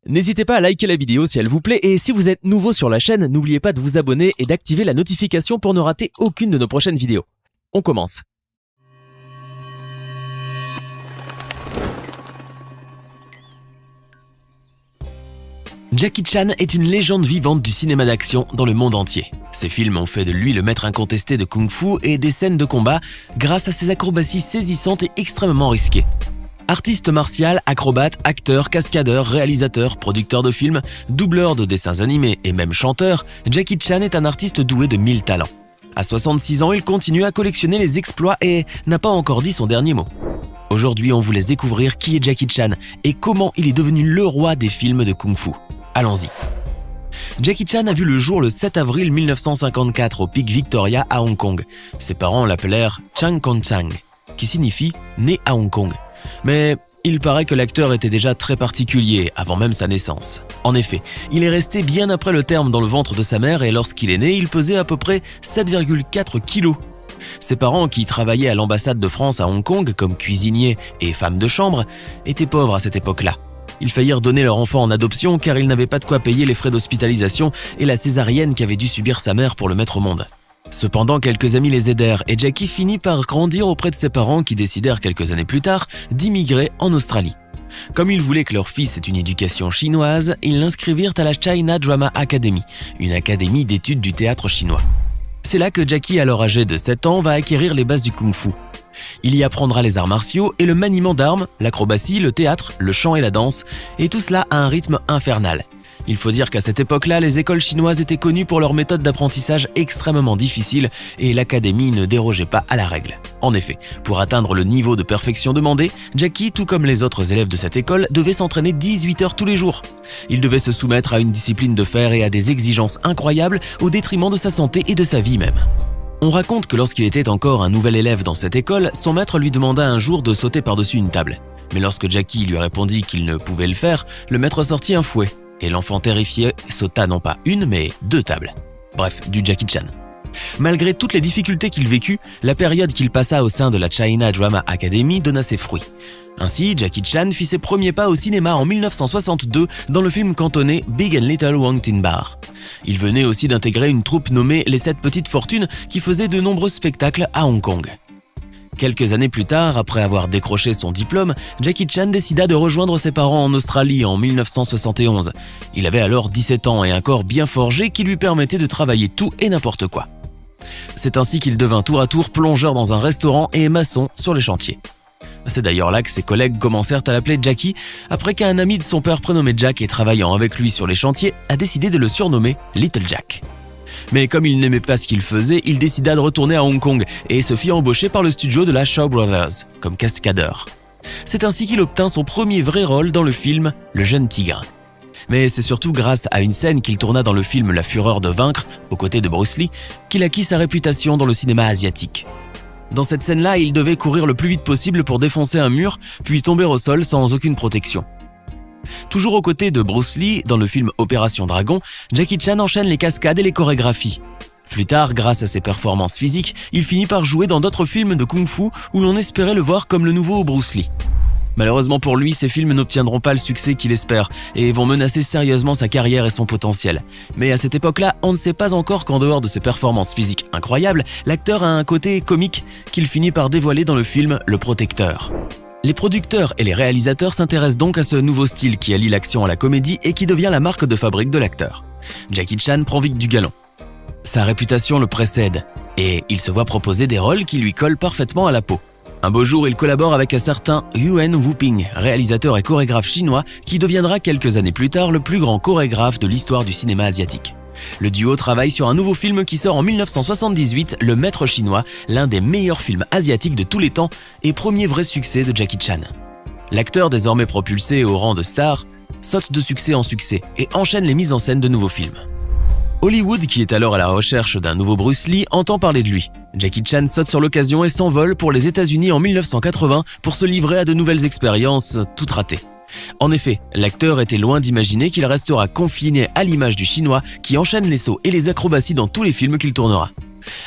N'hésitez pas à liker la vidéo si elle vous plaît et si vous êtes nouveau sur la chaîne, n'oubliez pas de vous abonner et d'activer la notification pour ne rater aucune de nos prochaines vidéos. On commence. Jackie Chan est une légende vivante du cinéma d'action dans le monde entier. Ses films ont fait de lui le maître incontesté de kung-fu et des scènes de combat grâce à ses acrobaties saisissantes et extrêmement risquées. Artiste martial, acrobate, acteur, cascadeur, réalisateur, producteur de films, doubleur de dessins animés et même chanteur, Jackie Chan est un artiste doué de 1000 talents. À 66 ans, il continue à collectionner les exploits et n'a pas encore dit son dernier mot. Aujourd'hui, on vous laisse découvrir qui est Jackie Chan et comment il est devenu le roi des films de kung-fu. Allons-y. Jackie Chan a vu le jour le 7 avril 1954 au Pic Victoria à Hong Kong. Ses parents l'appelèrent Chang Kong Chang, qui signifie « né à Hong Kong ». Mais il paraît que l'acteur était déjà très particulier avant même sa naissance. En effet, il est resté bien après le terme dans le ventre de sa mère et lorsqu'il est né, il pesait à peu près 7,4 kilos. Ses parents, qui travaillaient à l'ambassade de France à Hong Kong comme cuisiniers et femmes de chambre, étaient pauvres à cette époque-là. Ils faillirent donner leur enfant en adoption car ils n'avaient pas de quoi payer les frais d'hospitalisation et la césarienne qu'avait dû subir sa mère pour le mettre au monde. Cependant, quelques amis les aidèrent et Jackie finit par grandir auprès de ses parents qui décidèrent quelques années plus tard d'immigrer en Australie. Comme ils voulaient que leur fils ait une éducation chinoise, ils l'inscrivirent à la China Drama Academy, une académie d'études du théâtre chinois. C'est là que Jackie, alors âgé de 7 ans, va acquérir les bases du kung-fu. Il y apprendra les arts martiaux et le maniement d'armes, l'acrobatie, le théâtre, le chant et la danse, et tout cela à un rythme infernal. Il faut dire qu'à cette époque-là, les écoles chinoises étaient connues pour leur méthode d'apprentissage extrêmement difficile et l'académie ne dérogeait pas à la règle. En effet, pour atteindre le niveau de perfection demandé, Jackie, tout comme les autres élèves de cette école, devait s'entraîner 18 heures tous les jours. Il devait se soumettre à une discipline de fer et à des exigences incroyables au détriment de sa santé et de sa vie même. On raconte que lorsqu'il était encore un nouvel élève dans cette école, son maître lui demanda un jour de sauter par-dessus une table. Mais lorsque Jackie lui répondit qu'il ne pouvait le faire, le maître sortit un fouet. Et l'enfant terrifié sauta non pas une, mais 2 tables. Bref, du Jackie Chan. Malgré toutes les difficultés qu'il vécut, la période qu'il passa au sein de la China Drama Academy donna ses fruits. Ainsi, Jackie Chan fit ses premiers pas au cinéma en 1962 dans le film cantonais Big and Little Wong Tin Bar. Il venait aussi d'intégrer une troupe nommée Les 7 Petites Fortunes qui faisait de nombreux spectacles à Hong Kong. Quelques années plus tard, après avoir décroché son diplôme, Jackie Chan décida de rejoindre ses parents en Australie en 1971. Il avait alors 17 ans et un corps bien forgé qui lui permettait de travailler tout et n'importe quoi. C'est ainsi qu'il devint tour à tour plongeur dans un restaurant et maçon sur les chantiers. C'est d'ailleurs là que ses collègues commencèrent à l'appeler Jackie, après qu'un ami de son père prénommé Jack et travaillant avec lui sur les chantiers a décidé de le surnommer Little Jack. Mais comme il n'aimait pas ce qu'il faisait, il décida de retourner à Hong Kong et se fit embaucher par le studio de la Shaw Brothers comme cascadeur. C'est ainsi qu'il obtint son premier vrai rôle dans le film Le Jeune Tigre. Mais c'est surtout grâce à une scène qu'il tourna dans le film La Fureur de vaincre, aux côtés de Bruce Lee, qu'il acquit sa réputation dans le cinéma asiatique. Dans cette scène-là, il devait courir le plus vite possible pour défoncer un mur, puis tomber au sol sans aucune protection. Toujours aux côtés de Bruce Lee, dans le film Opération Dragon, Jackie Chan enchaîne les cascades et les chorégraphies. Plus tard, grâce à ses performances physiques, il finit par jouer dans d'autres films de kung-fu où l'on espérait le voir comme le nouveau Bruce Lee. Malheureusement pour lui, ces films n'obtiendront pas le succès qu'il espère et vont menacer sérieusement sa carrière et son potentiel. Mais à cette époque-là, on ne sait pas encore qu'en dehors de ses performances physiques incroyables, l'acteur a un côté comique qu'il finit par dévoiler dans le film Le Protecteur. Les producteurs et les réalisateurs s'intéressent donc à ce nouveau style qui allie l'action à la comédie et qui devient la marque de fabrique de l'acteur. Jackie Chan prend vite du galon. Sa réputation le précède et il se voit proposer des rôles qui lui collent parfaitement à la peau. Un beau jour, il collabore avec un certain Yuen Woo-ping, réalisateur et chorégraphe chinois qui deviendra quelques années plus tard le plus grand chorégraphe de l'histoire du cinéma asiatique. Le duo travaille sur un nouveau film qui sort en 1978, Le Maître chinois, l'un des meilleurs films asiatiques de tous les temps et premier vrai succès de Jackie Chan. L'acteur, désormais propulsé au rang de star, saute de succès en succès et enchaîne les mises en scène de nouveaux films. Hollywood, qui est alors à la recherche d'un nouveau Bruce Lee, entend parler de lui. Jackie Chan saute sur l'occasion et s'envole pour les États-Unis en 1980 pour se livrer à de nouvelles expériences toutes ratées. En effet, l'acteur était loin d'imaginer qu'il restera confiné à l'image du chinois qui enchaîne les sauts et les acrobaties dans tous les films qu'il tournera.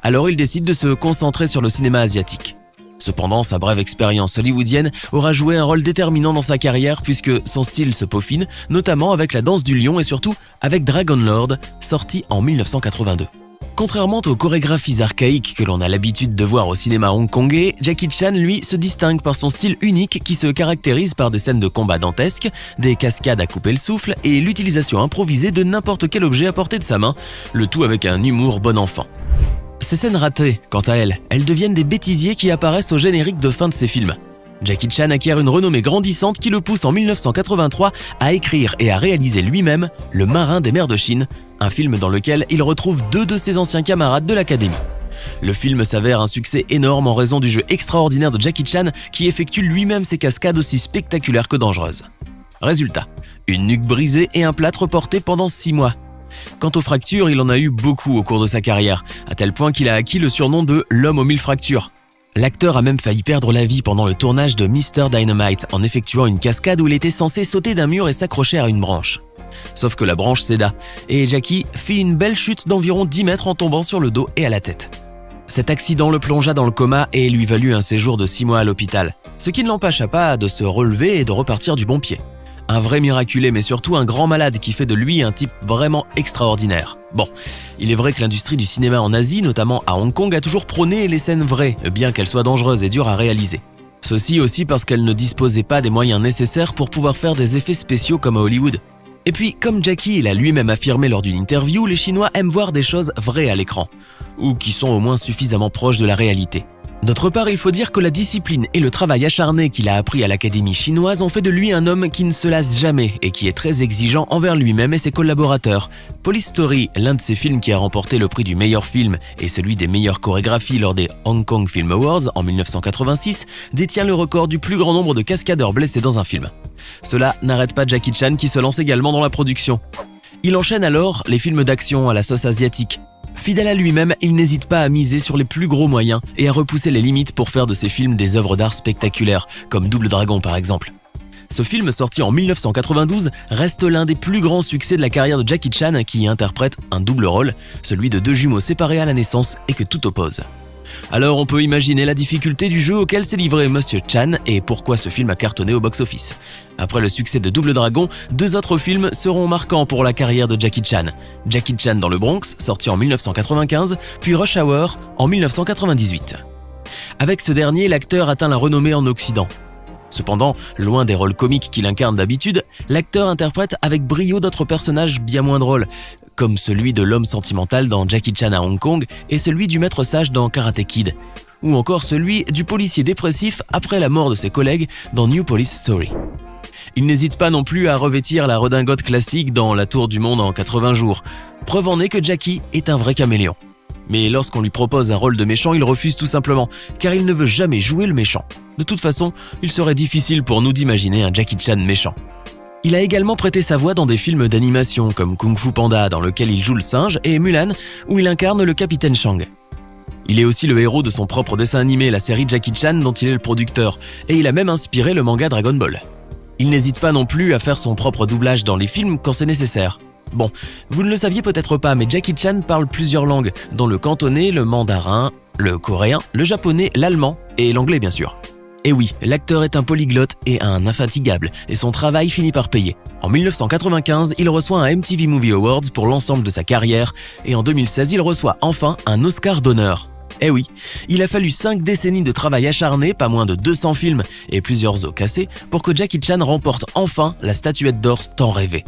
Alors il décide de se concentrer sur le cinéma asiatique. Cependant, sa brève expérience hollywoodienne aura joué un rôle déterminant dans sa carrière puisque son style se peaufine, notamment avec La Danse du Lion et surtout avec Dragon Lord, sorti en 1982. Contrairement aux chorégraphies archaïques que l'on a l'habitude de voir au cinéma hongkongais, Jackie Chan, lui, se distingue par son style unique qui se caractérise par des scènes de combat dantesques, des cascades à couper le souffle et l'utilisation improvisée de n'importe quel objet à portée de sa main, le tout avec un humour bon enfant. Ces scènes ratées, quant à elles deviennent des bêtisiers qui apparaissent au générique de fin de ses films. Jackie Chan acquiert une renommée grandissante qui le pousse en 1983 à écrire et à réaliser lui-même Le Marin des mers de Chine, un film dans lequel il retrouve deux de ses anciens camarades de l'académie. Le film s'avère un succès énorme en raison du jeu extraordinaire de Jackie Chan qui effectue lui-même ses cascades aussi spectaculaires que dangereuses. Résultat, une nuque brisée et un plâtre porté pendant 6 mois. Quant aux fractures, il en a eu beaucoup au cours de sa carrière, à tel point qu'il a acquis le surnom de « l'homme aux 1000 fractures ». L'acteur a même failli perdre la vie pendant le tournage de Mr. Dynamite en effectuant une cascade où il était censé sauter d'un mur et s'accrocher à une branche. Sauf que la branche céda, et Jackie fit une belle chute d'environ 10 mètres en tombant sur le dos et à la tête. Cet accident le plongea dans le coma et lui valut un séjour de 6 mois à l'hôpital, ce qui ne l'empêcha pas de se relever et de repartir du bon pied. Un vrai miraculé, mais surtout un grand malade qui fait de lui un type vraiment extraordinaire. Bon, il est vrai que l'industrie du cinéma en Asie, notamment à Hong Kong, a toujours prôné les scènes vraies, bien qu'elles soient dangereuses et dures à réaliser. Ceci aussi parce qu'elle ne disposait pas des moyens nécessaires pour pouvoir faire des effets spéciaux comme à Hollywood. Et puis, comme Jackie l'a lui-même affirmé lors d'une interview, les Chinois aiment voir des choses vraies à l'écran, ou qui sont au moins suffisamment proches de la réalité. D'autre part, il faut dire que la discipline et le travail acharné qu'il a appris à l'académie chinoise ont fait de lui un homme qui ne se lasse jamais et qui est très exigeant envers lui-même et ses collaborateurs. Police Story, l'un de ses films qui a remporté le prix du meilleur film et celui des meilleures chorégraphies lors des Hong Kong Film Awards en 1986, détient le record du plus grand nombre de cascadeurs blessés dans un film. Cela n'arrête pas Jackie Chan qui se lance également dans la production. Il enchaîne alors les films d'action à la sauce asiatique. Fidèle à lui-même, il n'hésite pas à miser sur les plus gros moyens et à repousser les limites pour faire de ses films des œuvres d'art spectaculaires, comme Double Dragon par exemple. Ce film, sorti en 1992, reste l'un des plus grands succès de la carrière de Jackie Chan qui y interprète un double rôle, celui de deux jumeaux séparés à la naissance et que tout oppose. Alors on peut imaginer la difficulté du jeu auquel s'est livré Monsieur Chan et pourquoi ce film a cartonné au box-office. Après le succès de Double Dragon, 2 autres films seront marquants pour la carrière de Jackie Chan. Jackie Chan dans le Bronx, sorti en 1995, puis Rush Hour en 1998. Avec ce dernier, l'acteur atteint la renommée en Occident. Cependant, loin des rôles comiques qu'il incarne d'habitude, l'acteur interprète avec brio d'autres personnages bien moins drôles, comme celui de l'homme sentimental dans Jackie Chan à Hong Kong et celui du maître sage dans Karate Kid, ou encore celui du policier dépressif après la mort de ses collègues dans New Police Story. Il n'hésite pas non plus à revêtir la redingote classique dans La Tour du Monde en 80 jours, preuve en est que Jackie est un vrai caméléon. Mais lorsqu'on lui propose un rôle de méchant, il refuse tout simplement, car il ne veut jamais jouer le méchant. De toute façon, il serait difficile pour nous d'imaginer un Jackie Chan méchant. Il a également prêté sa voix dans des films d'animation comme Kung Fu Panda dans lequel il joue le singe et Mulan où il incarne le capitaine Shang. Il est aussi le héros de son propre dessin animé, la série Jackie Chan dont il est le producteur, et il a même inspiré le manga Dragon Ball. Il n'hésite pas non plus à faire son propre doublage dans les films quand c'est nécessaire. Bon, vous ne le saviez peut-être pas, mais Jackie Chan parle plusieurs langues, dont le cantonais, le mandarin, le coréen, le japonais, l'allemand et l'anglais bien sûr. Et oui, l'acteur est un polyglotte et un infatigable, et son travail finit par payer. En 1995, il reçoit un MTV Movie Awards pour l'ensemble de sa carrière, et en 2016, il reçoit enfin un Oscar d'honneur. Eh oui, il a fallu 5 décennies de travail acharné, pas moins de 200 films et plusieurs os cassés, pour que Jackie Chan remporte enfin la statuette d'or tant rêvée.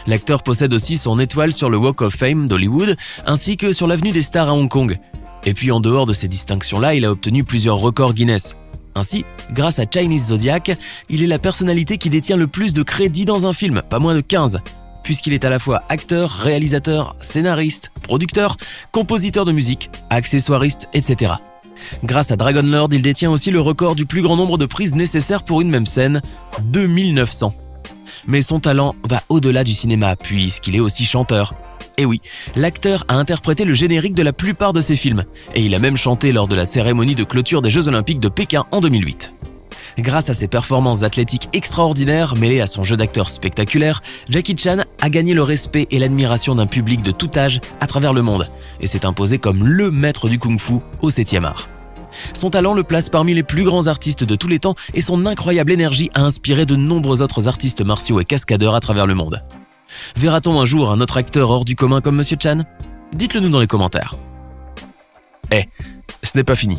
L'acteur possède aussi son étoile sur le Walk of Fame d'Hollywood, ainsi que sur l'avenue des stars à Hong Kong. Et puis en dehors de ces distinctions-là, il a obtenu plusieurs records Guinness. Ainsi, grâce à Chinese Zodiac, il est la personnalité qui détient le plus de crédits dans un film, pas moins de 15, puisqu'il est à la fois acteur, réalisateur, scénariste, producteur, compositeur de musique, accessoiriste, etc. Grâce à Dragon Lord, il détient aussi le record du plus grand nombre de prises nécessaires pour une même scène, 2900. Mais son talent va au-delà du cinéma, puisqu'il est aussi chanteur. Et oui, l'acteur a interprété le générique de la plupart de ses films, et il a même chanté lors de la cérémonie de clôture des Jeux Olympiques de Pékin en 2008. Grâce à ses performances athlétiques extraordinaires mêlées à son jeu d'acteur spectaculaire, Jackie Chan a gagné le respect et l'admiration d'un public de tout âge à travers le monde, et s'est imposé comme le maître du kung-fu au 7e art. Son talent le place parmi les plus grands artistes de tous les temps et son incroyable énergie a inspiré de nombreux autres artistes martiaux et cascadeurs à travers le monde. Verra-t-on un jour un autre acteur hors du commun comme Monsieur Chan? Dites-le nous dans les commentaires. Ce n'est pas fini.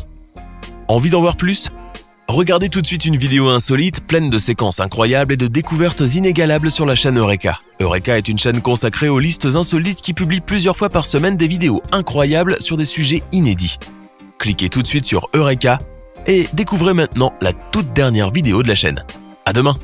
Envie d'en voir plus? Regardez tout de suite une vidéo insolite, pleine de séquences incroyables et de découvertes inégalables sur la chaîne Eureka. Eureka est une chaîne consacrée aux listes insolites qui publie plusieurs fois par semaine des vidéos incroyables sur des sujets inédits. Cliquez tout de suite sur Eureka et découvrez maintenant la toute dernière vidéo de la chaîne. À demain!